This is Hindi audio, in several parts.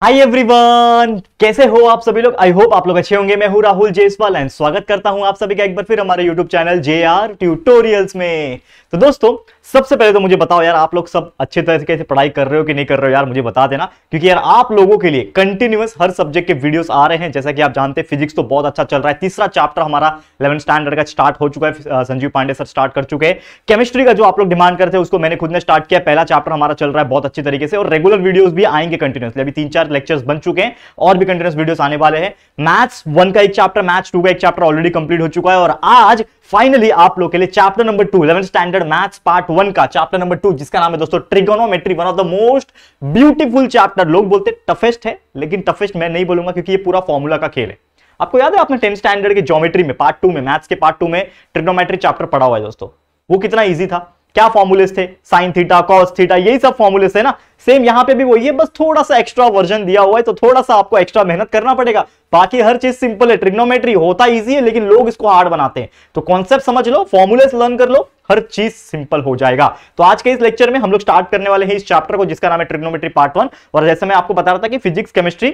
हाय एवरीवन, कैसे हो आप सभी लोग। आई होप आप लोग अच्छे होंगे। मैं हूं राहुल जेसवाल एंड स्वागत करता हूं आप सभी का एक बार फिर हमारे यूट्यूब चैनल JR ट्यूटोरियल्स में। तो दोस्तों, सबसे पहले तो मुझे बताओ यार, आप लोग सब अच्छे तरीके से पढ़ाई कर रहे हो कि नहीं कर रहे हो यार, मुझे बता देना। क्योंकि यार आप लोगों के लिए कंटिन्यूअस हर सब्जेक्ट के वीडियोस आ रहे हैं। जैसा कि आप जानते हैं, फिजिक्स तो बहुत अच्छा चल रहा है। तीसरा चैप्टर हमारा 11th स्टैंडर्ड का स्टार्ट हो चुका है, संजीव पांडे सर स्टार्ट कर चुके हैं। केमिस्ट्री का जो आप लोग डिमांड करते हैं उसको मैंने खुद ने स्टार्ट किया। पहला चैप्टर हमारा चल रहा है बहुत अच्छी तरीके से और रेगुलर वीडियोस भी आएंगे कंटिन्यूसली। अभी 3-4 लेक्चर्स बन चुके हैं और भी कंटिन्यूस वीडियोस आने वाले हैं। मैथ्स 1 का एक चैप्टर, मैथ्स 2 का एक चैप्टर ऑलरेडी कंप्लीट हो चुका है और आज फाइनली आप लोग के लिए chapter number 2 11th standard maths part 1 का चैप्टर नंबर 2, जिसका नाम है दोस्तों trigonometry. One of the most beautiful chapter. लोग बोलते टफेस्ट है, लेकिन टफेस्ट मैं नहीं बोलूंगा क्योंकि ये पूरा फॉर्मूला का खेल है। आपको याद है आपने 10th स्टैंडर्ड के ज्योमेट्री में पार्ट 2 में, मैथ्स के पार्ट 2 में ट्रिग्नोमेट्री चैप्टर पढ़ा हुआ है दोस्तों। वो कितना इजी था। क्या फॉर्मूलेस थे, साइन थीटा कॉस थीटा, यही सब फॉर्मूलेस है ना। सेम यहां पे भी वही है, बस थोड़ा सा एक्स्ट्रा वर्जन दिया हुआ है, तो थोड़ा सा आपको एक्स्ट्रा मेहनत करना पड़ेगा। बाकी हर चीज सिंपल है। ट्रिग्नोमेट्री होता इजी है, लेकिन लोग इसको हार्ड बनाते हैं। तो कॉन्सेप्ट समझ लो, फॉर्मूलेस लर्न कर लो, हर चीज सिंपल हो जाएगा। तो आज के इस लेक्चर में हम लोग स्टार्ट करने वाले हैं इस चैप्टर को, जिसका नाम है ट्रिग्नोमेट्री पार्ट 1। और जैसे मैं आपको बता रहा था कि फिजिक्स, केमिस्ट्री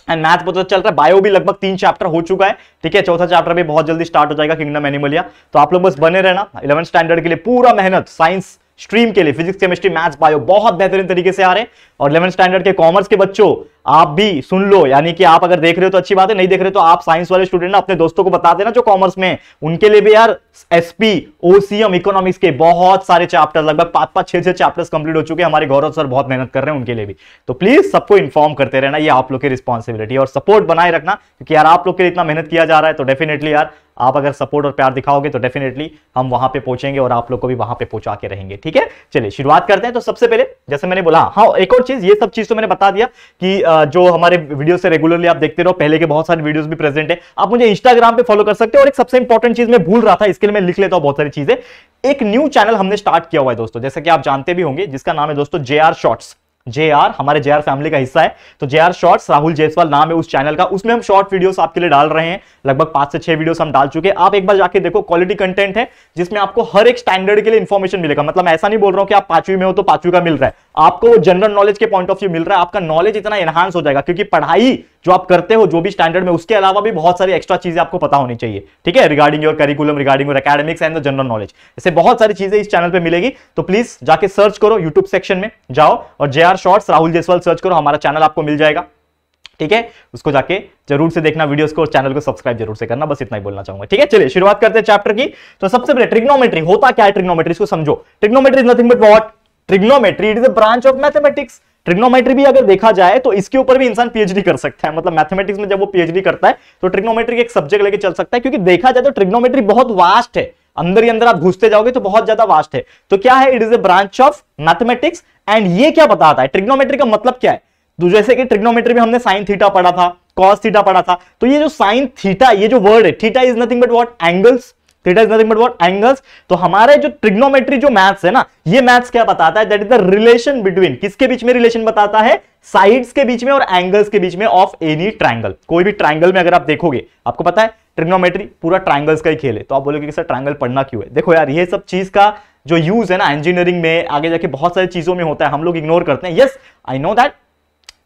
एंड मैथ्स बहुत चल रहा है। बायो भी लगभग 3 चैप्टर हो चुका है, ठीक है। चौथा चैप्टर भी बहुत जल्दी स्टार्ट हो जाएगा, किंगडम एनिमलिया। तो आप लोग बस बने रहना। 11th स्टैंडर्ड के लिए पूरा मेहनत, साइंस स्ट्रीम के लिए फिजिक्स, केमिस्ट्री, मैथ्स, बायो बहुत बेहतरीन तरीके से आ रहे हैं। और 11th स्टैंडर्ड के कॉमर्स के बच्चों, आप भी सुन लो। यानी कि आप अगर देख रहे हो तो अच्छी बात है, नहीं देख रहे तो आप साइंस वाले स्टूडेंट ना अपने दोस्तों को बता देना जो कॉमर्स में है। उनके लिए भी यार SP, OCM, इकोनॉमिक्स के बहुत सारे चैप्टर, लगभग 5-5, 6-6 चैप्टर्स कंप्लीट हो चुके हैं। हमारे गौरव सर बहुत मेहनत कर रहे हैं उनके लिए भी। तो प्लीज सबको इन्फॉर्म करते रहना, ये आप लोग की रिस्पॉन्सिबिलिटी और सपोर्ट बनाए रखना। क्योंकि यार आप लोग के लिए इतना मेहनत किया जा रहा है, तो डेफिनेटली यार आप अगर सपोर्ट और प्यार दिखाओगे तो डेफिनेटली हम वहां पे पहुंचेंगे और आप लोग को भी वहां पे पहुंचा के रहेंगे, ठीक है। चलिए शुरुआत करते हैं। तो सबसे पहले जैसे मैंने बोला, हाँ एक और चीज, ये सब चीज तो मैंने बता दिया कि जो हमारे वीडियो से रेगुलरली आप देखते रहो, पहले के बहुत सारे वीडियोस भी प्रेजेंट है। आप मुझे इंस्टाग्राम पे फॉलो कर सकते हो। और एक सबसे इंपॉर्टेंट चीज मैं भूल रहा था, इसके लिए मैं लिख लेता हूं बहुत सारी चीजें। एक न्यू चैनल हमने स्टार्ट किया हुआ है दोस्तों, जैसे कि आप जानते भी होंगे, जिसका नाम है दोस्तों JR शॉर्ट्स। JR हमारे JR फैमिली का हिस्सा है, तो JR शॉर्ट्स, राहुल जेसवाल नाम है उस चैनल का। उसमें हम शॉर्ट वीडियोस आपके लिए डाल रहे हैं, लगभग 5 से 6 वीडियोस हम डाल चुके हैं। आप एक बार जाके देखो, क्वालिटी कंटेंट है जिसमें आपको हर एक स्टैंडर्ड के लिए इंफॉर्मेशन मिलेगा। मतलब मैं ऐसा नहीं बोल रहा हूं कि आप 5वीं में हो तो 5वीं का मिल रहा है, आपको जनरल नॉलेज के पॉइंट ऑफ व्यू मिल रहा है। आपका नॉलेज इतना एनहांस हो जाएगा, क्योंकि पढ़ाई जो आप करते हो जो भी स्टैंडर्ड में, उसके अलावा भी बहुत सारी एक्स्ट्रा चीजें आपको पता होनी चाहिए, ठीक है, regarding your curriculum, regarding your academics and the general knowledge. ऐसे बहुत सारी चीजें इस चैनल पे मिलेगी। तो प्लीज जाके सर्च करो, यूट्यूब सेक्शन में जाओ और JR shorts Rahul Jaiswal search करो, हमारा चैनल आपको मिल जाएगा, ठीक है। उसको जाके जरूर से देखना वीडियोस को और चैनल को सब्सक्राइब जरूर से करना। बस इतना ही बोलना चाहूंगा, ठीक है। चलिए शुरुआत करते हैं चैप्टर की। तो सबसे पहले ट्रिग्नोमेट्री होता क्या है, ट्रिग्नोमेट्री इसको समझो। Trigonometry is nothing but what? Trigonometry it is a branch of mathematics. Trigonometry भी अगर देखा जाए तो इसके ऊपर भी इंसान PhD कर सकता है। मतलब मैथमेटिक्स में जब वो PhD करता है तो ट्रिग्नोमेट्री के एक सब्जेक्ट लेके चल सकता है। क्योंकि देखा जाए तो ट्रिग्नोमेट्री बहुत वास्ट है, अंदर ही अंदर आप घुसते जाओगे तो बहुत ज्यादा वास्ट है। तो क्या है, it is a branch of mathematics. And ये क्या बताता है, ट्रिग्नोमेट्री का मतलब क्या है। तो जैसे कि ट्रिग्नोमेट्री में हमने साइन थीटा पढ़ा था, कॉस थीटा पढ़ा था। तो ये जो साइन थीटा, ये जो वर्ड है, theta is nothing but what, angles. Theta is nothing but what, angles. तो हमारे जो ट्रिग्नोमेट्री जो मैथ्स है ना, ये मैथ्स क्या बताता है, that is the relation between, किसके बीच में रिलेशन बताता है, साइड्स के बीच में और एंगल्स के बीच में ऑफ एनी ट्रायंगल। कोई भी ट्रायंगल में अगर आप देखोगे, आपको पता है ट्रिग्नोमेट्री पूरा ट्रायंगल्स का ही खेल है। तो आप बोलोगे कि सर ट्रायंगल पढ़ना क्यों है। देखो यार, ये सब चीज का जो यूज है ना इंजीनियरिंग में, आगे जाके बहुत सारी चीजों में होता है, हम लोग इग्नोर करते हैं। Yes I know that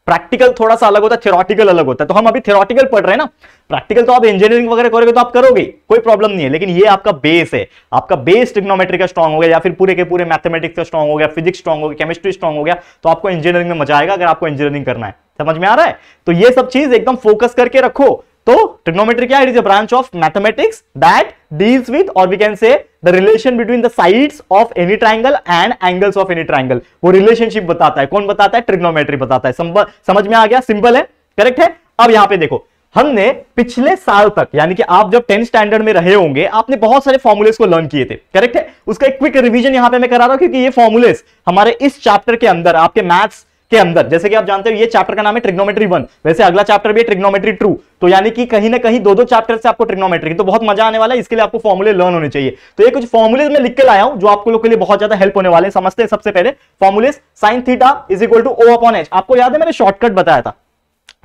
practical थोड़ा सा अलग होता है, थ्योरेटिकल अलग होता है। तो हम अभी थ्योरेटिकल पढ़ रहे हैं ना, प्रैक्टिकल तो आप इंजीनियरिंग वगैरह करोगे तो आप करोगे, कोई प्रॉब्लम नहीं है। लेकिन ये आपका बेस है, आपका बेस ट्रिग्नोमेट्री का स्ट्रांग हो गया, या फिर पूरे के पूरे मैथमेटिक्स का स्ट्रांग हो गया, फिजिक्स स्ट्रांग हो गया, केमिस्ट्री स्ट्रांग हो गया, तो आपको इंजीनियरिंग में मजा आएगा अगर आपको इंजीनियरिंग करना है। समझ में आ रहा है। तो ये सब चीज एकदम फोकस करके रखो। तो ट्रिग्नोमेट्री क्या है, it is a branch of mathematics that deals with, और we can say the relation between the sides of any triangle and angles of any triangle. वो रिलेशनशिप बताता है। कौन बताता है, ट्रिग्नोमेट्री बताता है। समझ में आ गया, सिंपल है, करेक्ट है। अब यहां पे देखो, हमने पिछले साल तक, यानी कि आप जब 10th स्टैंडर्ड में रहे होंगे, आपने बहुत सारे फॉर्मूलेस को लर्न किए थे, करेक्ट है। उसका एक क्विक रिवीजन यहां पे मैं करा रहा हूं, क्योंकि ये फॉर्मूलेस हमारे इस चैप्टर के अंदर, आपके मैथ्स के अंदर, जैसे कि आप जानते हो ये चैप्टर का नाम है ट्रिग्नोमेट्री 1, वैसे अगला चैप्टर भी है ट्रिग्नोमेट्री 2। तो यानी कि कहीं ना कहीं 2-2 चैप्टर से आपको ट्रिग्नोमेट्री, तो बहुत मजा आने वाला है। इसके लिए आपको फॉर्मूले लर्न होने चाहिए। तो ये कुछ फॉर्मूले मैं लिख के लाया हूं जो आपको लोग के लिए बहुत ज्यादा हेल्प होने वाले हैं। समझते हैं सबसे पहले फॉर्मूले। Sine theta is equal to O/H। आपको याद है मैंने शॉर्टकट बताया था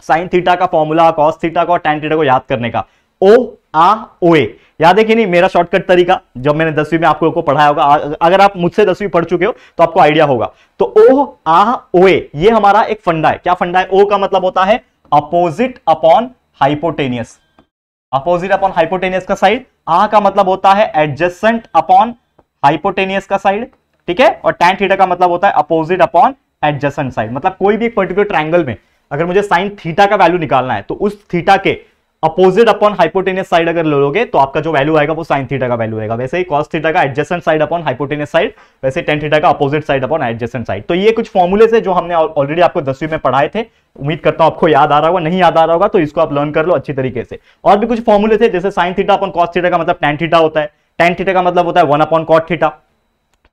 साइन थीटा का फॉर्मूला, कॉस थीटा का और टैन थीटा को याद करने का, O A OA। याद है कि नहीं मेरा शॉर्टकट तरीका, जब मैंने 10वीं में आपको पढ़ाया होगा, अगर आप मुझसे 10वीं पढ़ चुके हो तो आपको आइडिया होगा। तो ओ आ ओ ए ये हमारा एक फंडा है। क्या फंडा है? ओ का मतलब होता है opposite upon hypotenuse, opposite upon hypotenuse का साइड। आ का मतलब होता है एडजेसेंट अपॉन हाइपोटेनियस का साइड, ठीक है। और tan थीटा का मतलब होता है अपोजिट अपॉन एडजेसेंट साइड। मतलब कोई भी एक पर्टिकुलर ट्रायंगल में अगर मुझे साइन थीटा का वैल्यू निकालना है तो उस थीटा के अपोजिट अपॉन हाइपोटेनियस साइड अगर लोगे तो आपका जो वैल्यू आएगा वो साइन थीटा का वैल्यू आएगा। वैसे ही cos थीटा का adjacent side upon hypotenuse side, वैसे tan थीटा का opposite side upon adjacent side. तो ये कुछ फॉर्मूले से जो हमने ऑलरेडी आपको 10वीं में पढ़ाए थे, उम्मीद करता हूं आपको याद आ रहा होगा। नहीं याद आ रहा होगा तो इसको आप लर्न कर लो अच्छी तरीके से। और भी कुछ फॉर्मूले थे, जैसे sine theta upon cos theta का मतलब tan थीटा होता है, tan थीटा का मतलब होता है 1 upon cot theta,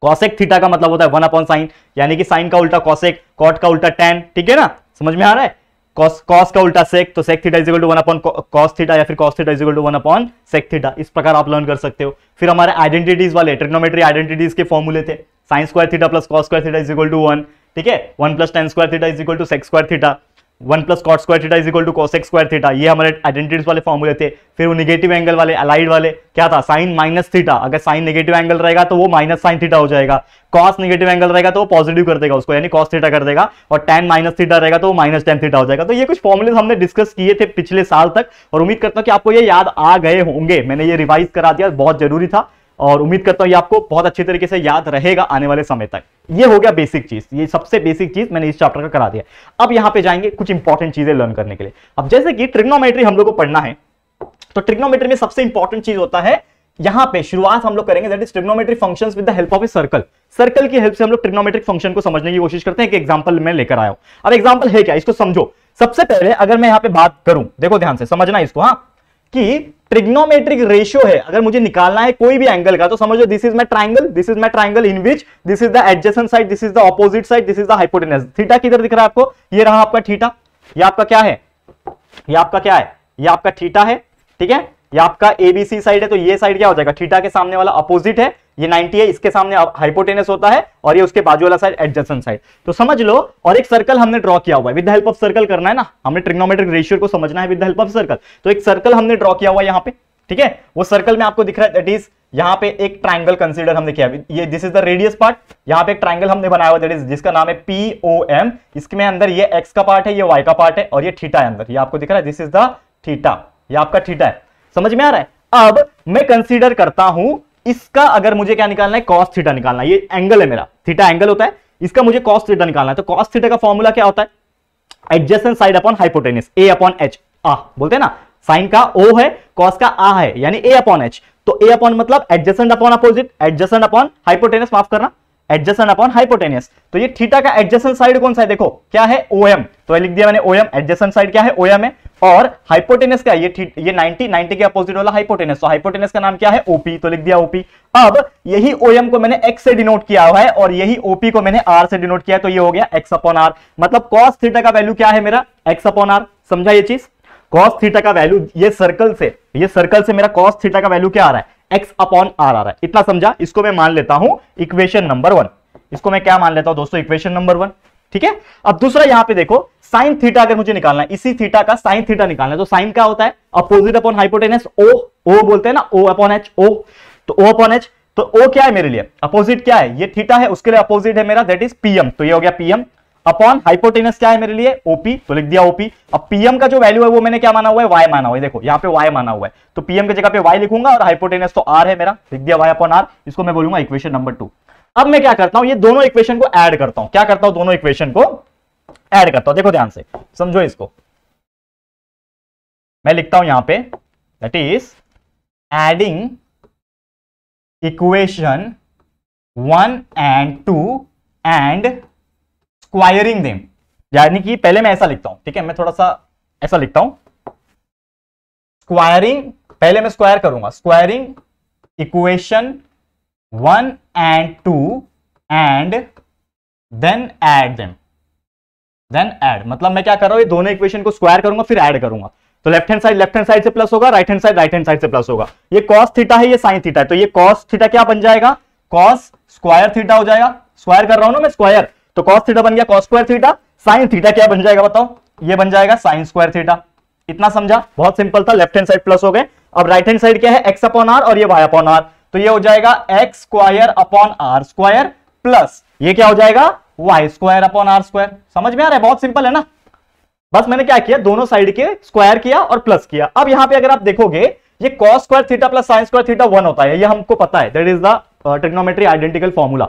cosec theta का मतलब होता है 1 अपॉन साइन, यानी कि साइन का उल्टा cosec, cot का उल्टा tan, ठीक है ना, समझ में आ रहा है। cos का उल्टा sec, तो sec theta is equal to 1 upon cos theta, या फिर cos theta is equal to 1 upon sec theta. इस प्रकार आप लर्न कर सकते हो। फिर हमारे आइडेंटिटीज वाले ट्रिग्नोमेट्री आइडेंटिटीज के फॉर्मूले थे, sin square theta plus cos square theta is equal to 1, ठीक है। 1 plus tan square theta is equal to sec square theta, 1 plus cot square theta is equal to cosec square theta. ये हमारे आइडेंटिटीज वाले फॉर्मूले थे। फिर वो नेगेटिव एंगल वाले अलाइड वाले क्या था, साइन माइनस थीटा, अगर साइन नेगेटिव एंगल रहेगा तो वो माइनस साइन थीटा हो जाएगा, cos नेगेटिव एंगल रहेगा तो वो पॉजिटिव कर देगा उसको, यानी cos थीटा कर देगा, और tan माइनस थीटा रहेगा तो वो माइनस tan थीटा हो जाएगा। तो ये कुछ फॉर्मूले हमने डिस्कस किए थे पिछले साल तक, और उम्मीद करता हूं कि आपको ये याद आ गए होंगे। मैंने ये रिवाइज करा दिया, बहुत जरूरी था, और उम्मीद करता हूं ये आपको बहुत अच्छी तरीके से याद रहेगा आने वाले समय तक। ये हो गया बेसिक चीज, ये सबसे बेसिक चीज मैंने इस चैप्टर का करा दिया। अब यहां पे जाएंगे कुछ इंपॉर्टेंट चीजें लर्न करने के लिए। अब जैसे कि ट्रिग्नोमेट्री हम लोग को पढ़ना है, तो ट्रिग्नोमेट्री में सबसे इंपॉर्टेंट चीज होता है, यहां पे शुरुआत हम लोग करेंगे, that is trigonometric functions with the help of a circle. Circle की हेल्प से हम लोग ट्रिग्नोमेट्रिक फंक्शन को समझने की कोशिश करते हैं। एक एग्जांपल मैं लेकर आया हूं। अब एग्जांपल है क्या, इसको समझो। सबसे पहले अगर मैं यहां पे बात करूं, देखो ध्यान से समझना इसको, हाँ, कि ट्रिग्नोमेट्रिक रेशियो है, अगर मुझे निकालना है कोई भी एंगल का, तो समझो this is my triangle, this is my triangle in which this is the adjacent side, this is the opposite side, this is the hypotenuse. Theta किधर दिख रहा है आपको, ये रहा आपका थीटा, ये आपका क्या है, ये आपका क्या है, ये आपका थीटा है, ठीक है। ये आपका एबीसी साइड है, तो ये साइड क्या हो जाएगा, थीटा के सामने वाला अपोजिट है, ये 90 है, इसके सामने हाइपोटेनस होता है, और ये उसके बाजू वाला साइड एडजेसेंट साइड। तो समझ लो, और एक सर्कल हमने ड्रॉ किया हुआ है, with the help of circle करना है ना, हमने ट्रिग्नोमेट्रिक रेशियो को समझना है with the help of circle. तो एक सर्कल हमने ड्रॉ किया हुआ है यहाँ पे, ठीक है। वो सर्कल में आपको दिख रहा है, दैट इज यहाँ पे एक ट्राइंगल कंसीडर हमने किया, ये this is the radius part. यहाँ पे एक ट्राइंगल हमने बनाया हुआ, दैट इज जिसका नाम है POM। इसमें अंदर ये x का पार्ट है, ये y का पार्ट है, और ये थीटा है अंदर, ये आपको दिख रहा है, दिस इज द थीटा, ये आपका थीटा है। समझ में आ रहा है। अब मैं कंसीडर करता हूं इसका, अगर मुझे क्या निकालना है, cos थीटा निकालना है। ये एंगल है मेरा, थीटा एंगल होता है, इसका मुझे cos थीटा निकालना है। तो cos थीटा का फॉर्मूला क्या होता है, adjacent side upon hypotenuse, A upon H। बोलते हैं ना, साइन का O है, cos का A है, यानी A अपॉन H। तो A अपॉन मतलब adjacent upon opposite, adjacent upon hypotenuse, माफ करना, एडजेसेंट अपॉन हाइपोटेनस। तो ये थीटा का एडजेसेंट साइड कौन सा है, देखो क्या है, OM। तो लिख दिया मैंने OM, एडजेसेंट साइड क्या है, OM है। और हाइपोटेनस क्या है, ये 90 के अपोजिट वाला हाइपोटेनस, तो हाइपोटेनस का नाम क्या है, OP, तो लिख दिया OP। अब यही OM को मैंने x से डिनोट किया हुआ है, और यही OP को मैंने r से डिनोट किया है, तो ये हो गया x अपॉन r। मतलब cos थीटा का वैल्यू क्या है मेरा, x अपॉन r। समझा ये चीज, cos थीटा का वैल्यू, ये सर्कल से मेरा cos थीटा का वैल्यू क्या आ रहा है, x अपॉन r आ रहा है। इतना समझा। इसको मैं मान लेता हूं इक्वेशन नंबर 1। इसको मैं क्या मान लेता हूं दोस्तों, इक्वेशन नंबर 1, ठीक है। अब दूसरा यहां पे देखो, साइन थीटा अगर मुझे निकालना है, इसी थीटा का साइन थीटा निकालना है, तो साइन क्या होता है, अपोजिट अपॉन हाइपोटेनस, O बोलते हैं ना, O अपॉन H, O। तो O अपॉन H, तो O क्या है मेरे लिए, अपोजिट क्या है, ये थीटा है, उसके लिए अपोजिट है मेरा, दैट इज PM। तो ये हो गया PM अपॉन हाइपोटेनस क्या है मेरे लिए, OP, तो लिख दिया OP। अब PM का जो वैल्यू है वो मैंने क्या माना हुआ है, Y माना हुआ है। देखो यहाँ पे Y माना हुआ है, तो PM की जगह पे Y लिखूंगा, और हाइपोटेनस तो R है मेरा, लिख दिया Y अपॉन R। इसको मैं बोलूंगा इक्वेशन नंबर 2। अब मैं क्या करता हूं, ये दोनों इक्वेशन को ऐड करता हूं। क्या करता हूं, दोनों इक्वेशन को ऐड करता हूं। देखो ध्यान से समझो इसको, मैं लिखता हूं यहां पे, that is adding equation 1 and 2 and squaring them. यानी कि पहले मैं ऐसा लिखता हूं, ठीक है, मैं थोड़ा सा ऐसा लिखता हूं, स्क्वायरिंग, पहले मैं स्क्वायर करूंगा, squaring equation 1 and 2 and then add them. Then add मतलब मैं क्या कर रहा हूं, ये दोनों इक्वेशन को स्क्वायर करूंगा, फिर ऐड करूंगा। तो लेफ्ट हैंड साइड से प्लस होगा, राइट हैंड साइड से प्लस होगा। ये cos थीटा है, ये sin थीटा है, तो ये cos थीटा क्या बन जाएगा, cos स्क्वायर थीटा हो जाएगा। स्क्वायर कर रहा हूं ना मैं, स्क्वायर, तो cos थीटा बन गया cos square theta. sin theta क्या बन जाएगा बताओ, ये बन जाएगा sin स्क्वायर थीटा। इतना समझा, बहुत सिंपल था। लेफ्ट हैंड साइड प्लस हो गए, अब राइट हैंड साइड क्या है, x अपॉन आर और ये y अपॉन आर, तो ये हो जाएगा x square upon r square plus ये क्या हो जाएगा y square upon r square. समझ में आ रहा है, बहुत सिंपल है ना। बस मैंने क्या किया, दोनों साइड के स्क्वायर किया और प्लस किया। अब यहां पे अगर आप देखोगे ये cos square theta plus sin square theta 1 होता है, ये हमको पता है, that is the trigonometry identical formula.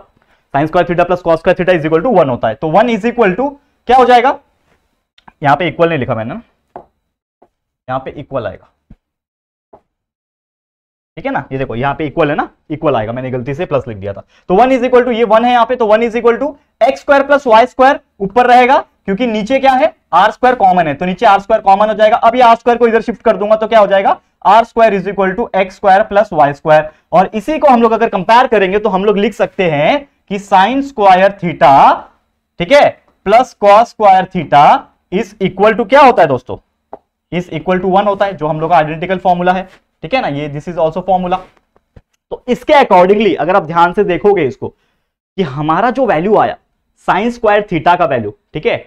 sin square theta plus cos square theta is equal to 1 होता है, तो 1 इज इक्वल टू क्या हो जाएगा, यहां पे इक्वल नहीं लिखा मैंने, यहां पे इक्वल आएगा, ठीक है ना, ये देखो यहां पे इक्वल है ना, इक्वल आएगा, मैंने गलती से प्लस लिख दिया था। तो 1 इज इक्वल टू, ये 1 है यहां पे, तो 1 is equal to x square plus y square ऊपर रहेगा, क्योंकि नीचे क्या है आर स्क्वायर कॉमन है, तो नीचे आर स्क्वायर कॉमन हो जाएगा। अब ये आर स्क्वायर को इधर शिफ्ट कर दूंगा तो क्या हो जाएगा, r square is equal to x square plus y square. और इसी को हम लोग अगर कंपेयर करेंगे तो हम लोग लिख सकते हैं कि साइन स्क्वायर थीटा, ठीक है, plus cos square theta is equal to क्या होता है दोस्तों, इज इक्वल टू 1 होता है, जो हम लोग का आइडेंटिकल फॉर्मूला है, ठीक है ना, ये दिस इज ऑल्सो फॉर्मूला। तो इसके अकॉर्डिंगली अगर आप ध्यान से देखोगे इसको कि हमारा जो वैल्यू आया साइन स्क्वायर थीटा का वैल्यू, ठीक है,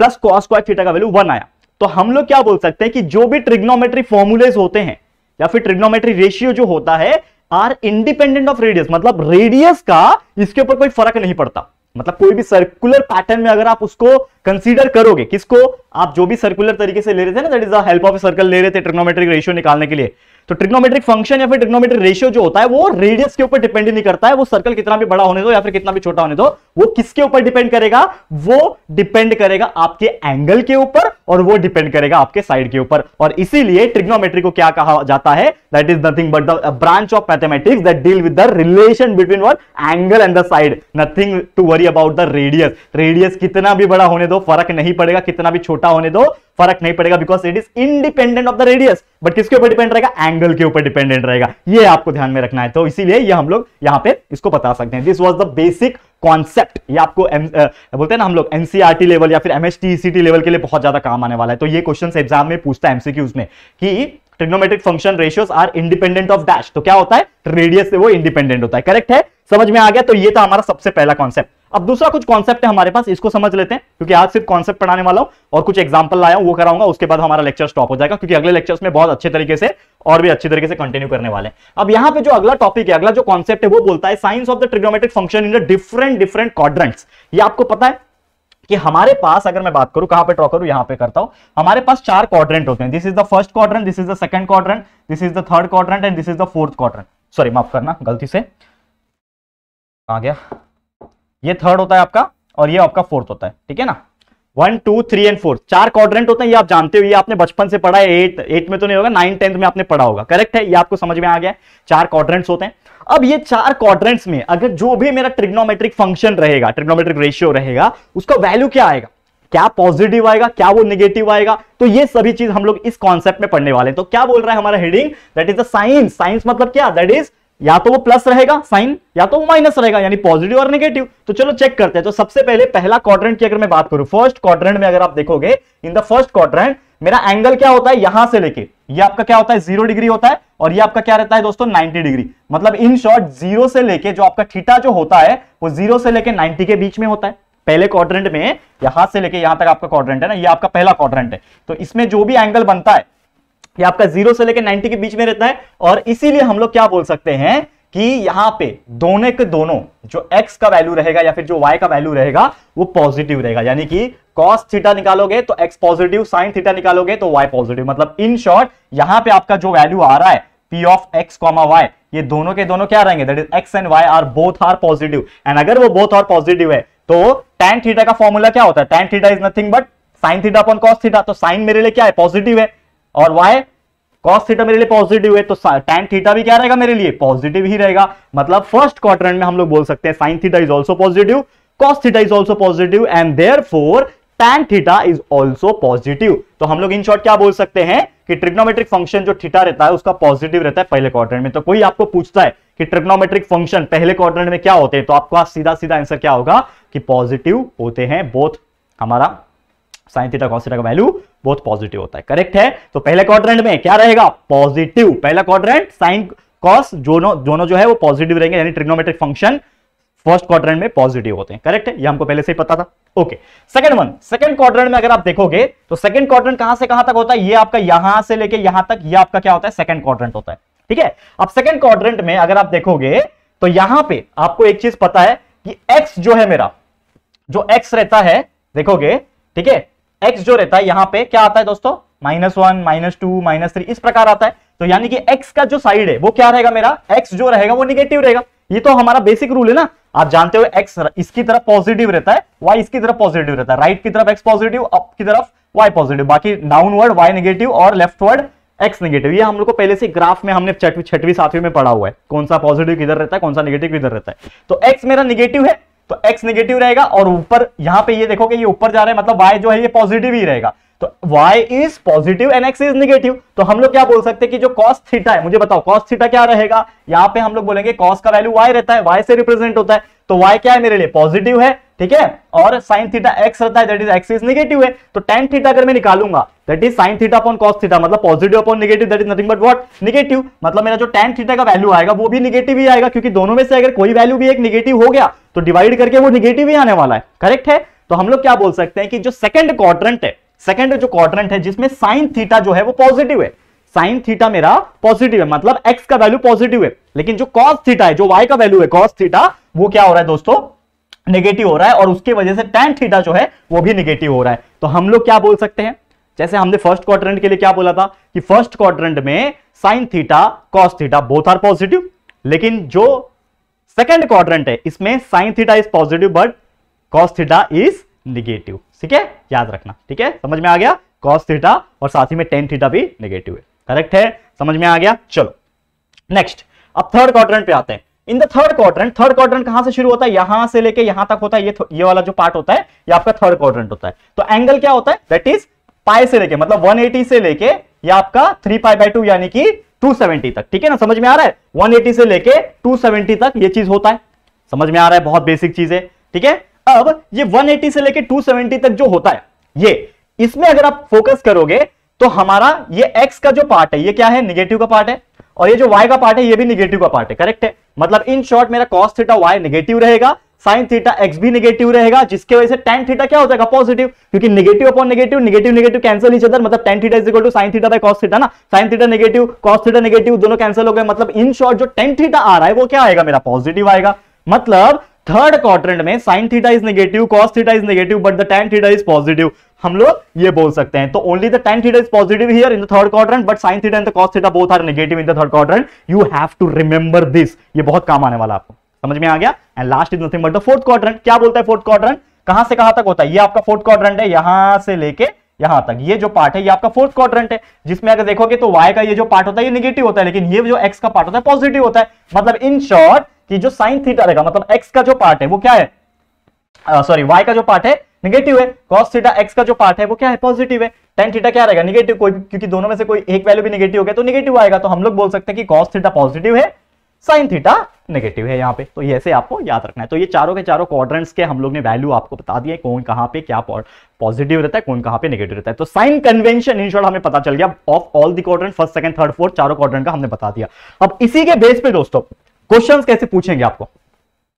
प्लस कॉस स्क्वायर थीटा का वैल्यू 1 आया, तो हम लोग क्या बोल सकते हैं कि जो भी ट्रिग्नोमेट्री फॉर्मूलेज होते हैं या फिर ट्रिग्नोमेट्री रेशियो जो होता है आर इंडिपेंडेंट ऑफ रेडियस, मतलब रेडियस का इसके ऊपर कोई फर्क नहीं पड़ता। मतलब कोई भी सर्कुलर पैटर्न में अगर आप उसको कंसीडर करोगे, किसको, आप जो भी सर्कुलर तरीके से ले रहे थे ना, that is the help of a circle ले रहे थे ट्रिग्नोमेट्रिक रेशियो निकालने के लिए, तो ट्रिग्नोमेट्रिक फंक्शन या फिर ट्रिग्नोमेट्रिक रेशियो जो होता है वो रेडियस के ऊपर डिपेंड नहीं करता है, वो सर्कल कितना भी बड़ा होने दो या फिर कितना भी छोटा होने दो, वो किसके ऊपर डिपेंड करेगा, वो डिपेंड करेगा आपके एंगल के ऊपर और वो डिपेंड करेगा आपके साइड के ऊपर। और इसीलिए ट्रिग्नोमेट्री को क्या कहा जाता है, that is nothing but the branch of mathematics that deal with the relation between what, angle and the side, nothing to worry about the radius. Radius कितना भी बड़ा होने दो फर्क नहीं पड़ेगा, कितना भी छोटा होने दो फर्क नहीं पड़ेगा, because it is independent of the radius, but किसके ऊपर डिपेंड रहेगा, एंगल के ऊपर डिपेंडेंट रहेगा। ये आपको ध्यान में रखना है, तो इसीलिए ये हम लोग यहां पे इसको बता सकते हैं। This was the basic concept, ये आपको बोलते हैं ना हम लोग एनसीईआरटी लेवल या फिर एमएसटीईसीटी लेवल के लिए बहुत ज्यादा काम आने वाला है। तो ये क्वेश्चन एग्जाम में पूछता है एमसीक्यूज में कि trigonometric function ratios are independent of dash, तो क्या होता है, रेडियस से वो इंडिपेंडेंट होता है। करेक्ट है, समझ में आ गया। तो ये था हमारा सबसे पहला कॉन्सेप्ट। अब दूसरा कुछ कॉन्सेप्ट है हमारे पास, इसको समझ लेते हैं, क्योंकि आज सिर्फ कॉन्सेप्ट पढ़ाने वाला हूं और कुछ एग्जांपल लाया हूं वो कराऊंगा, उसके बाद हमारा लेक्चर स्टॉप हो जाएगा, क्योंकि अगले लेक्चर्स में बहुत अच्छे तरीके से और भी अच्छी तरीके से कंटिन्यू करने वाले हैं। अब यहां पे जो अगला टॉपिक है, अगला जो कॉन्सेप्ट है वो बोलता है science of the trigonometric function in the different quadrants. ये आपको पता है कि हमारे पास, अगर मैं बात करूं कहां पे ड्रॉ करूं, यहां पे करता हूं, हमारे पास 4 क्वाड्रेंट होते हैं। This is the first quadrant, this is the second quadrant, this is the third quadrant and this is the fourth quadrant. Sorry माफ करना, गलती से आ गया, ये थर्ड होता है आपका और ये आपका फोर्थ होता है, ठीक है ना। 1 2 3 एंड 4 4 क्वाड्रेंट होते हैं, ये आप जानते हो, ये आपने बचपन से पढ़ा है, 8 में तो नहीं होगा, 9 10th में आपने पढ़ा होगा। करेक्ट है, ये आपको समझ में आ गया। 4 क्वाड्रेंट्स होते हैं। अब ये 4 क्वाड्रेंट्स में अगर जो भी मेरा ट्रिग्नोमेट्रिक फंक्शन रहेगा, ट्रिग्नोमेट्रिक रेशियो रहेगा, उसका वैल्यू क्या आएगा, क्या पॉजिटिव आएगा, क्या वो नेगेटिव आएगा, तो ये सभी चीज हम लोग इस कॉन्सेप्ट में पढ़ने वाले हैं। तो क्या बोल रहा है हमारा heading, that is the science. Science मतलब क्या, दैट इज या तो वो प्लस रहेगा साइन या तो वो माइनस रहेगा, यानी पॉजिटिव और नेगेटिव। तो चलो चेक करते हैं। तो सबसे पहले पहला क्वाड्रेंट की अगर मैं बात करूं, फर्स्ट क्वाड्रेंट में अगर आप देखोगे, इन द फर्स्ट क्वाड्रेंट मेरा एंगल क्या होता है, यहां से लेके ये आपका क्या होता है 0 डिग्री होता है, और ये आपका क्या रहता है दोस्तों 90 डिग्री। मतलब इन शॉर्ट 0 से लेके जो आपका थीटा जो होता है वो 0 से लेके 90 के बीच में होता है। पहले क्वाड्रेंट में यहां से लेके यहां तक आपका क्वाड्रेंट है ना, ये आपका पहला क्वाड्रेंट है। तो इसमें जो भी एंगल बनता है ये आपका 0 से लेके 90 के बीच में रहता है, और इसीलिए हम लोग क्या बोल सकते हैं कि यहां पे दोनों के दोनों जो x का वैल्यू रहेगा या फिर जो y का वैल्यू रहेगा वो पॉजिटिव रहेगा। यानी कि cos थीटा निकालोगे तो x पॉजिटिव, sin थीटा निकालोगे तो y पॉजिटिव। मतलब इन शॉर्ट यहां पे आपका जो वैल्यू आ रहा है p ऑफ x, y, ये दोनों के दोनों क्या रहेंगे, that is x and y are both are positive. And अगर वो बोथ आर पॉजिटिव है तो tan थीटा का फॉर्मूला क्या होता है, tan theta is nothing but sin theta upon cos theta. तो sin मेरे लिए क्या है, पॉजिटिव है, और y cos थीटा मेरे लिए पॉजिटिव है, तो tan थीटा भी क्या रहेगा मेरे लिए, पॉजिटिव ही रहेगा। मतलब फर्स्ट क्वाड्रेंट में हम लोग बोल सकते हैं sin theta is also positive, cos theta is also positive and therefore tan theta is also positive. तो हम लोग इन शॉर्ट क्या बोल सकते हैं कि ट्रिग्नोमेट्रिक फंक्शन जो थीटा रहता है उसका पॉजिटिव रहता है पहले क्वाड्रेंट में। तो कोई आपको पूछता है कि ट्रिग्नोमेट्रिक फंक्शन पहले क्वाड्रेंट में क्या होते हैं, तो आपका सीधा सीधा आंसर क्या होगा कि पॉजिटिव होते हैं बोथ। हमारा sin थीटा cos थीटा का वैल्यू बहुत पॉजिटिव होता है। करेक्ट है। तो पहले क्वाड्रेंट में क्या रहेगा, पॉजिटिव। पहला क्वाड्रेंट sin cos दोनों जो है वो पॉजिटिव रहेंगे, यानी ट्रिग्नोमेट्रिक फंक्शन फर्स्ट क्वाड्रेंट में पॉजिटिव होते हैं। करेक्ट है, ये हमको पहले से ही पता था। Okay, second one, second quadrant में अगर आप देखोगे तो सेकंड क्वाड्रेंट कहां से कहां तक होता है, ये आपका यहां से लेके यहां तक, ये आपका क्या होता है, सेकंड क्वाड्रेंट होता है। ठीक है, अब सेकंड क्वाड्रेंट में अगर आप देखोगे तो यहां पे आपको एक चीज पता है कि एक्स जो है मेरा, जो एक्स रहता है, देखोगे, ठीक है, एक्स जो रहता है यहां पे क्या आता है दोस्तों, -1, -2, -3 इस प्रकार आता है। तो यानी कि एक्स का जो साइड है वो क्या रहेगा, मेरा एक्स जो रहेगा वो निगेटिव रहेगा। ये तो हमारा बेसिक रूल है ना, आप जानते हो एक्स इसकी तरफ पॉजिटिव रहता है, वाई इसकी तरफ पॉजिटिव रहता है, राइट की तरफ एक्स पॉजिटिव, अप की तरफ वाई पॉजिटिव, बाकी डाउनवर्ड वाई नेगेटिव और लेफ्टवर्ड एक्स नेगेटिव। ये हम लोग को पहले से ग्राफ में हमने छठवीं सातवीं में पढ़ा हुआ है, कौन सा पॉजिटिव किधर रहता है, कौन सा नेगेटिव किधर रहता है। तो एक्स मेरा नेगेटिव है तो एक्स नेगेटिव रहेगा, और ऊपर यहां पे ये देखोगे ये ऊपर जा रहा है, मतलब वाई जो है ये पॉजिटिव ही रहेगा। तो y is positive and x is negative. तो हम लोग क्या बोल सकते हैं कि जो cos थीटा है, मुझे बताओ cos थीटा क्या रहेगा, यहां पे हम लोग बोलेंगे cos का वैल्यू y रहता है, y से रिप्रेजेंट होता है, तो y क्या है मेरे लिए, पॉजिटिव है। ठीक है, और sin थीटा x रहता है, that is x is negative है। तो tan थीटा अगर मैं निकालूंगा that is sin theta upon cos theta, मतलब positive upon negative, that is nothing but what, negative. मतलब मेरा जो tan थीटा का वैल्यू आएगा वो भी नेगेटिव ही आएगा, क्योंकि दोनों में से अगर कोई वैल्यू भी एक नेगेटिव हो गया तो डिवाइड करके वो नेगेटिव ही आने वाला है। करेक्ट है, तो हम लोग क्या बोल सकते हैं कि जो सेकंड क्वाड्रेंट है, सेकंड जो क्वाड्रेंट है जिसमें साइन थीटा जो है वो पॉजिटिव है, साइन थीटा मेरा पॉजिटिव है, मतलब एक्स का वैल्यू पॉजिटिव है, लेकिन जो कॉस थीटा है, जो वाई का वैल्यू है कॉस थीटा, वो क्या हो रहा है दोस्तों, नेगेटिव हो रहा है, और उसकी वजह से टैन थीटा जो है वो भी नेगेटिव हो रहा है। तो हम लोग क्या बोल सकते हैं, जैसे हमने फर्स्ट क्वाड्रेंट के लिए क्या बोला था कि फर्स्ट क्वाड्रेंट में sine theta cos theta both are positive, लेकिन जो सेकंड क्वाड्रेंट है इसमें sine theta is positive but cos theta is negative. ठीक है, याद रखना। ठीक है, समझ में आ गया, cos थीटा और साथ ही में tan थीटा भी नेगेटिव है। करेक्ट है, समझ में आ गया। चलो नेक्स्ट, अब थर्ड क्वाड्रेंट पे आते हैं। इन द थर्ड क्वाड्रेंट कहां से शुरू होता है, यहां से लेके यहां तक होता है, ये वाला जो पार्ट होता है ये आपका थर्ड क्वाड्रेंट होता है। तो एंगल क्या होता है, दैट इज पाई से लेके, मतलब 180 से लेके ये आपका 3π/2 यानी कि 270 तक। ठीक है ना, समझ में आ रहा है, 180 से लेके 270 तक ये चीज होता है, समझ में आ रहा है, बहुत बेसिक चीज है। ठीक है, अब ये 180 से लेके 270 तक जो होता है, ये इसमें अगर आप फोकस करोगे तो हमारा ये x का जो पार्ट है ये क्या है, नेगेटिव का पार्ट है, और ये जो y का पार्ट है ये भी नेगेटिव का पार्ट है। करेक्ट है, मतलब इन शॉर्ट मेरा cos थीटा y नेगेटिव रहेगा, sin थीटा x भी नेगेटिव रहेगा, जिसकी वजह से tan थीटा क्या हो जाएगा, पॉजिटिव, क्योंकि negative upon negative, negative negative cancel each other, मतलब tan theta is equal to sin theta by cos theta ना, sin theta negative cos theta negative, दोनों कैंसिल हो गए, मतलब इन शॉर्ट जो tan थीटा आ रहा है वो क्या आएगा, मेरा पॉजिटिव आएगा। मतलब थर्ड क्वाड्रेंट में sin theta is negative, cos theta is negative, but the tan theta is positive, हम लोग ये बोल सकते हैं। तो only the tan theta is positive here in the third quadrant, but sin theta and the cos theta both are negative in the third quadrant. You have to remember this, ये बहुत काम आने वाला आपको, समझ में आ गया। And last is nothing but the fourth quadrant. क्या बोलता है फोर्थ क्वाड्रेंट, कहां से कहां तक होता है, ये आपका फोर्थ क्वाड्रेंट है, यहां से लेके यहां तक, ये जो पार्ट है ये आपका फोर्थ क्वाड्रेंट है, जिसमें अगर देखोगे तो y का ये जो पार्ट होता है ये नेगेटिव होता है, लेकिन ये जो x का पार्ट होता है पॉजिटिव होता है। मतलब इन शॉर्ट कि जो sin थीटा रहेगा, मतलब x का जो पार्ट है वो क्या है, सॉरी y का जो पार्ट है नेगेटिव है, cos थीटा x का जो पार्ट है वो क्या है, पॉजिटिव है, tan थीटा क्या रहेगा, नेगेटिव, कोई क्योंकि दोनों में से कोई एक वैल्यू भी नेगेटिव हो गया तो नेगेटिव आएगा। तो हम लोग बोल सकते हैं कि cos थीटा पॉजिटिव है, sin थीटा नेगेटिव है यहाँ पे। तो ये ऐसे आपको याद रखना है। तो ये चारों के चारों क्वाड्रेंट्स के हम लोग ने वैल्यू आपको बता दिया, कौन कहां पे क्या पॉजिटिव रहता है, कौन कहां पे नेगेटिव रहता है। तो साइन कन्वेंशन इन शॉर्ट हमें पता चल गया of all the quadrant, first second third fourth चारों क्वाड्रेंट का हमने बता दिया। अब इसी के बेस पे दोस्तों क्वेश्चंस कैसे पूछेंगे आपको,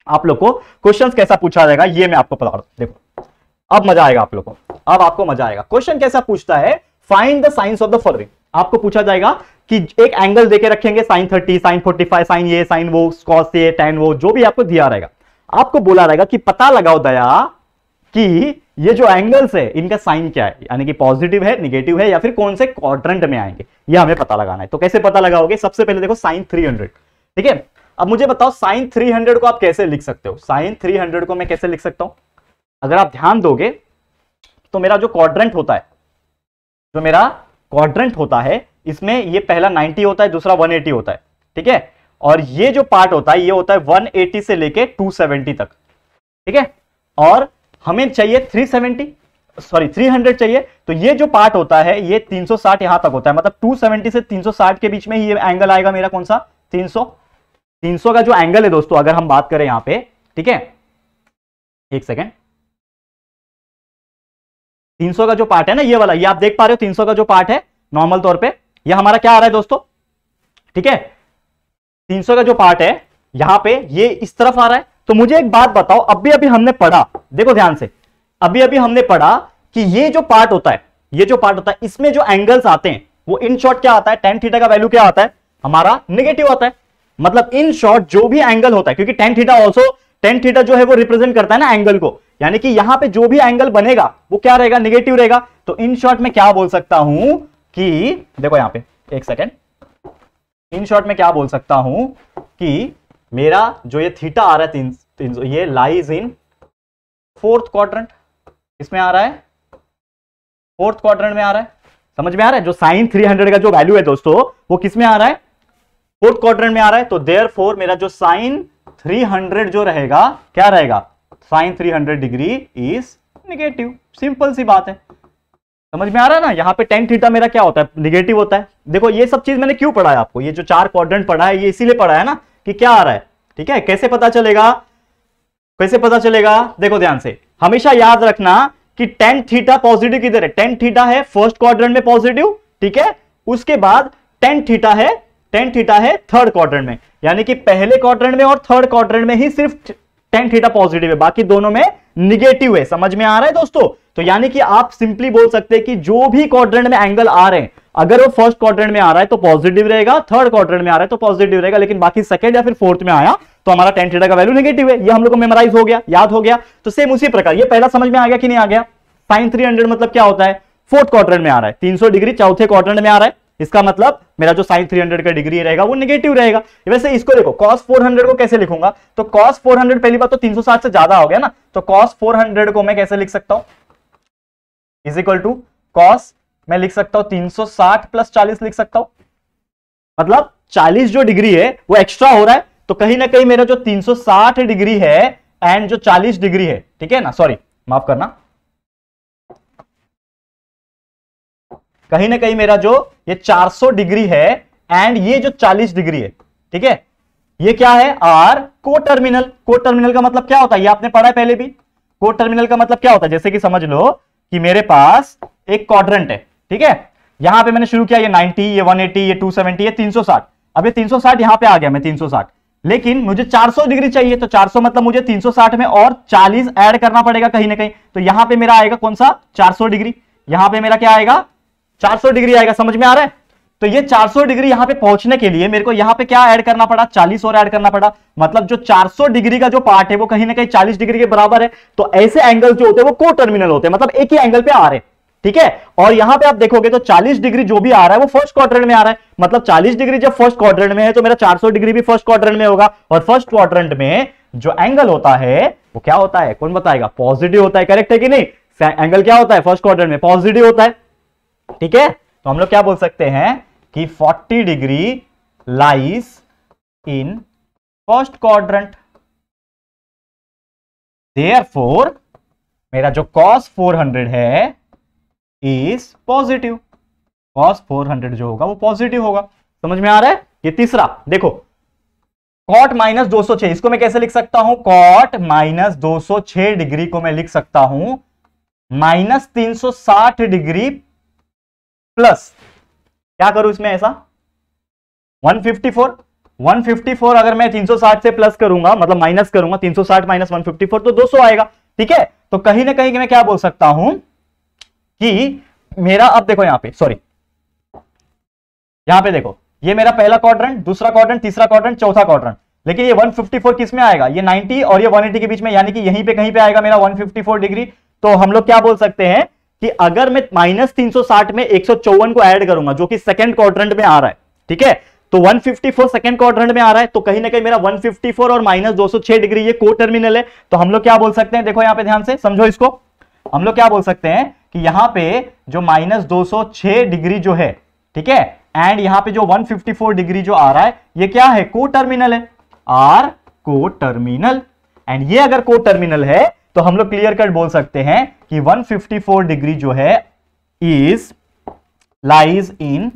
आप लोग को क्वेश्चंस कैसा पूछा जाएगा ये मैं आपको बता दूं। देखो अब मजा आएगा आप लोग को, अब आपको मजा आएगा। क्वेश्चन कैसा पूछता है, find the science of the following. आपको पूछा जाएगा कि एक एंगल देके रखेंगे, sin 30, sin 45, sin ये, sin वो, cos ये, tan वो, जो भी आपको दिया रहेगा, आपको बोला रहेगा कि पता लगाओ दया कि ये जो एंगल्स है इनका साइन क्या है, यानी कि पॉजिटिव है, नेगेटिव है, या फिर कौन से क्वाड्रेंट में आएंगे, ये हमें पता लगाना है। तो कैसे पता लगाओगे, सबसे पहले देखो sin 300, ठीक है। अब मुझे बताओ sin 300 को आप कैसे लिख सकते हो, sin 300 को मैं कैसे लिख सकता हूं। अगर आप ध्यान दोगे तो मेरा जो क्वाड्रेंट होता है, जो मेरा क्वाड्रेंट होता है, इसमें ये पहला 90 होता है, दूसरा 180 होता है, ठीक है। और ये जो पार्ट होता है ये होता है 180 से लेके 270 तक, ठीक है। और हमें चाहिए 300 चाहिए, तो ये जो पार्ट होता है ये 360 यहां तक होता है, मतलब 270 से 360 के बीच में ही ये एंगल आएगा मेरा, कौन सा, 300 का जो एंगल है दोस्तों, अगर हम बात करें यहां पे, ठीक है, एक सेकेंड, 300 का जो पार्ट है ना ये वाला, ये आप देख पा रहे हो 300 का जो पार्ट है नॉर्मल तौर पे, ये हमारा क्या आ रहा है दोस्तों, ठीक है। 300 का जो पार्ट है यहां पे ये इस तरफ आ रहा है, तो मुझे एक बात बताओ, अभी अभी हमने पढ़ा, देखो ध्यान से, अभी अभी हमने पढ़ा कि ये जो पार्ट होता है, ये जो पार्ट होता है, इसमें जो एंगल्स आते हैं वो इन शॉर्ट क्या आता है, tan थीटा का वैल्यू क्या आता है हमारा नेगेटिव आता है। मतलब इन शॉर्ट जो भी एंगल होता है, क्योंकि tan theta also, tan theta जो है वो रिप्रेजेंट करता है ना एंगल को, यानी कि यहां पे जो भी एंगल बनेगा वो क्या रहेगा, नेगेटिव रहेगा। तो इन शॉर्ट में क्या बोल सकता हूं कि देखो यहां पे एक सेकेंड, इन शॉर्ट में क्या बोल सकता हूं कि मेरा जो ये थीटा आ रहा है ये लाइज इन फोर्थ क्वाड्रेंट, इसमें आ रहा है फोर्थ क्वाड्रेंट में आ रहा है, समझ में आ रहा है। जो साइन 300 का जो वैल्यू है दोस्तों वो किस में आ रहा है, फोर्थ क्वाड्रेंट में आ रहा है। तो देयरफॉर मेरा जो साइन 300 जो रहेगा क्या रहेगा, sine 300 degree is negative. Simple सी बात है, समझ में आ रहा है ना। यहां पे tan थीटा मेरा क्या होता है, नेगेटिव होता है। देखो ये सब चीज मैंने क्यों पढ़ा है आपको, ये जो 4 क्वाड्रेंट पढ़ा है ये इसीलिए पढ़ा है ना कि क्या आ रहा है, ठीक है। कैसे पता चलेगा, कैसे पता चलेगा, देखो ध्यान से, हमेशा याद रखना कि tan थीटा पॉजिटिव किधर है, tan थीटा है फर्स्ट क्वाड्रेंट में पॉजिटिव, ठीक है। उसके बाद tan थीटा है थर्ड क्वाड्रेंट में, यानी कि पहले क्वाड्रेंट में और थर्ड क्वाड्रेंट में ही सिर्फ tan थीटा पॉजिटिव है, बाकी दोनों में निगेटिव है। समझ में आ रहा है दोस्तों। तो यानी कि आप सिंपली बोल सकते हैं कि जो भी क्वाड्रेंट में एंगल आ रहे हैं, अगर वो फर्स्ट क्वाड्रेंट में आ रहा है तो पॉजिटिव रहेगा, थर्ड क्वाड्रेंट में आ रहा है तो पॉजिटिव रहेगा, लेकिन बाकी सेकंड या फिर फोर्थ में आया तो हमारा tan थीटा का वैल्यू नेगेटिव है। ये हम लोग को मेमोराइज हो गया, याद हो गया। तो सेम उसी प्रकार ये पहला समझ में आ गया कि नहीं आ गया। साइन 300 मतलब क्या होता है, फोर्थ क्वाड्रेंट में आ रहा है, 300 डिग्री चौथे क्वाड्रेंट में आ रहा है, इसका मतलब मेरा जो साइन 300 का डिग्री रहेगा वो नेगेटिव रहेगा। वैसे इसको देखो cos 400 को कैसे लिखूंगा, तो cos 400 पहली बात तो 360 से ज्यादा हो गया ना, तो cos 400 को मैं कैसे लिख सकता हूं, इज इक्वल टू cos, मैं लिख सकता हूं 360 प्लस 40 लिख सकता हूं, मतलब 40 जो डिग्री है वो एक्स्ट्रा हो रहा है। तो कहीं ना कहीं मेरा जो 360 डिग्री है एंड जो 40 डिग्री है, ठीक है ना, सॉरी माफ करना, कहीं ना कहीं मेरा जो ये 400 डिग्री है एंड ये जो 40 डिग्री है, ठीक है, ये क्या है, आर को टर्मिनल। को टर्मिनल का मतलब क्या होता है, ये आपने पढ़ा है पहले भी। को टर्मिनल का मतलब क्या होता है, जैसे कि समझ लो कि मेरे पास एक क्वाड्रेंट है, ठीक है, यहां पे मैंने शुरू किया ये 90, ये 180, ये 270, ये 360। अब ये 360 यहां पे आ गया मैं 360, लेकिन मुझे 400 डिग्री चाहिए, तो 400 मतलब मुझे 360 में और 40 ऐड करना पड़ेगा कहीं ना कहीं। तो यहां पे मेरा आएगा कौन सा, 400 डिग्री, यहां पे मेरा क्या आएगा, 400 डिग्री आएगा। समझ में आ रहा है। तो ये 400 डिग्री यहां पे पहुंचने के लिए मेरे को यहां पे क्या ऐड करना पड़ा, 40 और ऐड करना पड़ा। मतलब जो 400 डिग्री का जो पार्ट है वो कहीं ना कहीं 40 डिग्री के बराबर है। तो ऐसे एंगल जो होते हैं वो को टर्मिनल होते हैं, मतलब एक ही एंगल पे आ रहे हैं, ठीक है। और यहां पे आप देखोगे तो 40 डिग्री जो भी आ रहा है वो फर्स्ट क्वाड्रेंट में आ रहा है, मतलब 40 डिग्री जब फर्स्ट क्वाड्रेंट में है तो मेरा 400 डिग्री भी फर्स्ट क्वाड्रेंट में होगा। और फर्स्ट क्वाड्रेंट में जो एंगल होता है वो क्या होता है, कौन बताएगा, पॉजिटिव होता है। करेक्ट है कि नहीं, एंगल क्या होता है फर्स्ट क्वाड्रेंट में, पॉजिटिव होता है, ठीक है। तो हम लोग क्या बोल सकते हैं कि 40 degree lies in first quadrant, therefore मेरा जो cos 400 है इज पॉजिटिव, cos 400 जो होगा वो पॉजिटिव होगा। समझ में आ रहा है। ये तीसरा देखो, cot माइनस 206, इसको मैं कैसे लिख सकता हूं, cot माइनस 206 डिग्री को मैं लिख सकता हूं माइनस 360 डिग्री प्लस, क्या करूं इसमें ऐसा, 154 अगर मैं 360 से प्लस करूंगा, मतलब माइनस करूंगा, 360 माइनस 154 तो 200 आएगा, ठीक है। तो कहीं ना कहीं मैं क्या बोल सकता हूं कि मेरा, अब देखो यहां पे, सॉरी यहां पे देखो, ये मेरा पहला क्वाड्रेंट, दूसरा क्वाड्रेंट, तीसरा क्वाड्रेंट, चौथा क्वाड्रेंट, लेकिन ये 154 किस में आएगा, ये 90 और ये 180 के बीच में, यानी कि यहीं पे कहीं पे आएगा मेरा 154 डिग्री। तो हम लोग क्या बोल सकते हैं कि अगर मैं माइनस 360 में 154 को ऐड करूंगा जो कि सेकंड क्वाड्रेंट में आ रहा है, ठीक है, तो 154 सेकंड क्वाड्रेंट में आ रहा है, तो कहीं ना कहीं मेरा 154 और माइनस 206 डिग्री ये को टर्मिनल है। तो हम लोग क्या बोल सकते हैं, देखो यहां पे ध्यान से समझो इसको, हम लोग क्या बोल सकते हैं कि यहां पे जो माइनस 206 डिग्री जो है, ठीक है, एंड यहां पे जो 154 डिग्री जो आ रहा है ये क्या है, को टर्मिनल है, आर को टर्मिनल। एंड ये अगर को टर्मिनल है तो हम लोग क्लियर कट बोल सकते हैं कि 154 डिग्री जो है is lies in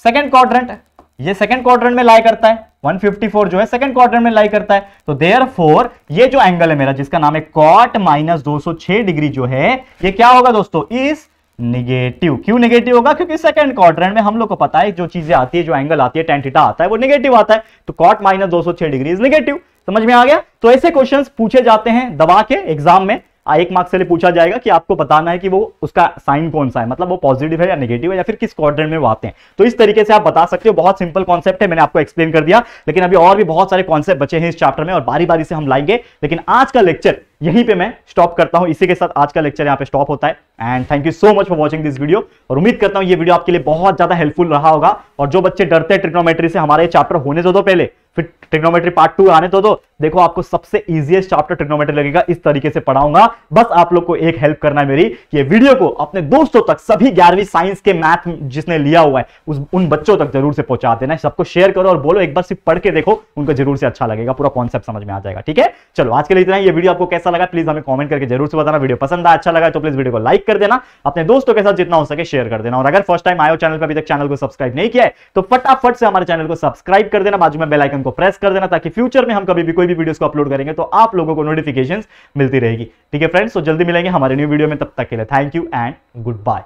second quadrant, ये सेकंड क्वाड्रेंट में लाई करता है, 154 जो है सेकंड क्वाड्रेंट में लाई करता है। तो देयरफॉर ये जो एंगल है मेरा जिसका नाम है cot माइनस 206 डिग्री जो है ये क्या होगा दोस्तों, इज नेगेटिव। क्यों नेगेटिव होगा, क्योंकि सेकंड क्वाड्रेंट में हम लोग को पता है जो चीजें आती है, जो एंगल आती है tan थीटा आता है वो नेगेटिव आता है। तो cot minus 206 degree is negative. समझ में आ गया? तो ऐसे क्वेश्चंस पूछे जाते हैं दबा के एग्जाम में। 1 मार्क्स के लिए पूछा जाएगा कि आपको बताना है कि वो उसका साइन कौन सा है, मतलब वो पॉजिटिव है या नेगेटिव है या फिर किस क्वाड्रेंट में वो आते हैं। तो इस तरीके से आप बता सकते हो। बहुत सिंपल कॉन्सेप्ट है, मैंने आपको एक्सप्लेन कर दिया, लेकिन अभी और भी बहुत सारे कॉन्सेप्ट बचे हैं इस चैप्टर में और बारी बारी से हम लाएंगे। लेकिन आज का लेक्चर यहीं पे मैं स्टॉप करता हूं, इसी के साथ आज का लेक्चर यहां पे स्टॉप होता है। And thank you so much for watching this video, और उम्मीद करता हूं ये वीडियो आपके लिए बहुत ज्यादा हेल्पफुल रहा होगा। और जो बच्चे डरते हैं ट्रिग्नोमेट्री से, हमारे चैप्टर होने तो दो पहले, फिर ट्रिग्नोमेट्री पार्ट 2 आने तो दो। देखो आपको सबसे इजीएस्ट चैप्टर ट्रिग्नोमेट्री लगेगा, इस तरीके से पढ़ाऊंगा। बस आप लोग को एक हेल्प करना है मेरी, ये वीडियो को अपने दोस्तों तक, सभी 11वीं साइंस के मैथ जिसने लिया हुआ है उन बच्चों तक जरूर से पहुंचा देना। सबको शेयर करो और बोलो एक बार सिर्फ पढ़ के देखो, उनको जरूर से अच्छा लगेगा, पूरा कॉन्सेप्ट समझ में आ जाएगा। ठीक है, चलो आज के लिए इतना ही। ये वीडियो आपको कैसा लगा प्लीज हमें कमेंट करके जरूर से बताना। वीडियो पसंद आया, अच्छा लगा तो प्लीज वीडियो को लाइक कर देना, अपने दोस्तों के साथ जितना हो सके शेयर कर देना। और अगर फर्स्ट टाइम आए हो चैनल पर, अभी तक चैनल को सब्सक्राइब नहीं किया है तो फटाफट से हमारे चैनल को सब्सक्राइब कर देना, बाजू में बेल आइकन को प्रेस कर देना, ताकि फ्यूचर में हम कभी भी कोई भी वीडियोस को अपलोड करेंगे तो आप लोगों को नोटिफिकेशंस मिलती रहेगी। ठीक है फ्रेंड्स, तो जल्दी मिलेंगे हमारे न्यू वीडियो में, तब तक के लिए thank you and good bye.